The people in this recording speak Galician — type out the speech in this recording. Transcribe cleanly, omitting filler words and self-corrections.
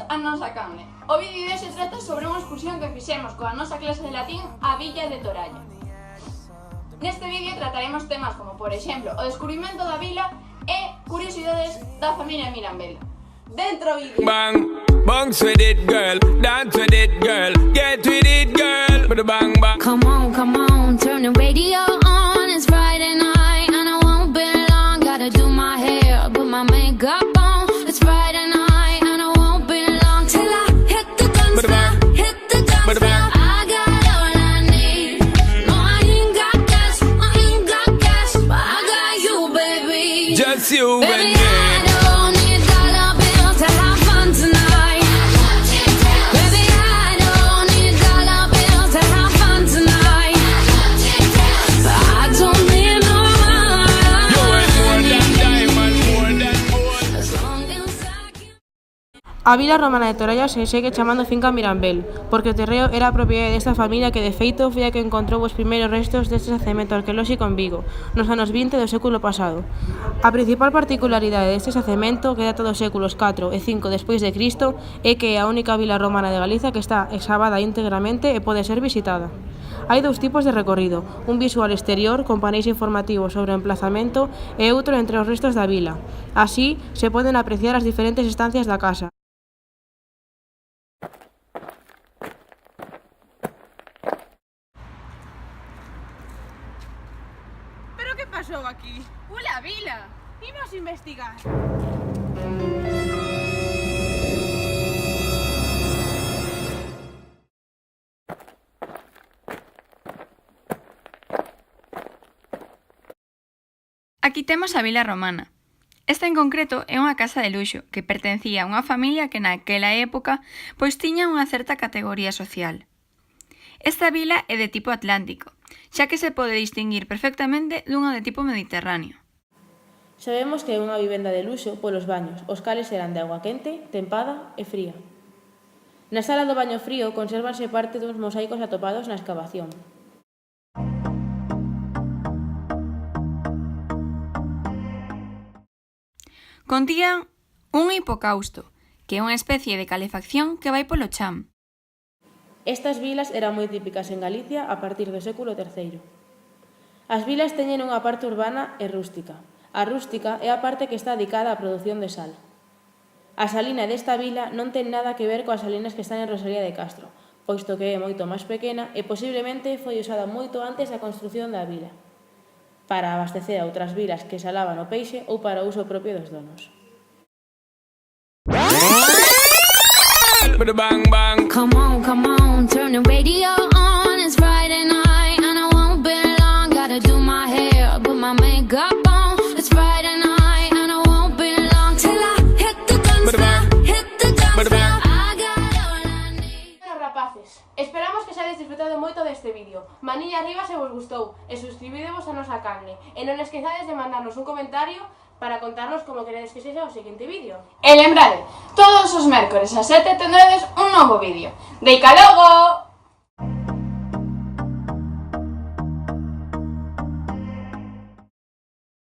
a nosa canle. O vídeo de hoxe trata sobre unha excursión que fixemos coa nosa clase de latín á Villa de Toralla. Neste vídeo trataremos temas como, por exemplo, o descubrimento da vila e curiosidades da familia Mirambel. Dentro vídeo! Bang, bounce with it, girl. Dance with it, girl. Get with it, girl. With a bang, bang. Come on, turn the radio on. It's Friday night and I won't be long. Gotta do my hair, put my makeup on. It's Friday night and I won't be long till I hit the dance floor, hit the dance floor. I got all I need. No, I ain't got cash, but I got you, baby. Just you and Baby, me. I don't need dollar bills to have fun tonight. Baby, I don't need dollar bills to have fun tonight. But I don't need no You ain't more money. than diamond, more than gold. As long as I can. A Vila Romana de Toralla se segue chamando Finca Mirambel, porque o terreo era a propiedade desta familia que de feito foi a que encontrou os primeiros restos deste xacemento arqueolóxico en Vigo, nos anos 20 do século pasado. A principal particularidade deste xacemento, que data dos séculos 4 e 5 despois de Cristo, é que é a única vila romana de Galiza que está excavada íntegramente e pode ser visitada. Hai dous tipos de recorrido, un visual exterior con paneis informativos sobre o emplazamento e outro entre os restos da vila. Así, se poden apreciar as diferentes estancias da casa. Pero que pasou aquí? Ula, vila! Imos investigar. Aquí temos a Vila Romana. Esta en concreto é unha casa de luxo que pertencía a unha familia que naquela época pois tiña unha certa categoría social. Esta vila é de tipo atlántico, xa que se pode distinguir perfectamente dunha de tipo mediterráneo. Sabemos que é unha vivenda de luxo polos baños, os cales eran de agua quente, tempada e fría. Na sala do baño frío consérvanse parte duns mosaicos atopados na escavación. Contían un hipocausto, que é unha especie de calefacción que vai polo chan. Estas vilas eran moi típicas en Galicia a partir do século III. As vilas teñen unha parte urbana e rústica. A rústica é a parte que está dedicada á produción de sal. A salina desta vila non ten nada que ver coas salinas que están en Rosalía de Castro, posto que é moito máis pequena e posiblemente foi usada moito antes da construción da vila, para abastecer a outras vilas que salaban o peixe ou para o uso propio dos donos. With a bang, bang. Come on, turn the radio on. It's Friday night and I won't be long. Gotta do my hair, put my makeup on. It's Friday night and I won't be long till I hit the dance floor, hit the dance floor. I got all I need. Bueno, rapaces, esperamos que se hayades disfrutado moito deste vídeo. Manilla arriba se vos gustou e suscribidevos a nosa canle. E non esquezades de mandarnos un comentario para contarnos como queredes que sexa o seguinte vídeo. E lembrade, todos os mércores a 7 tendredes un novo vídeo. Deica logo!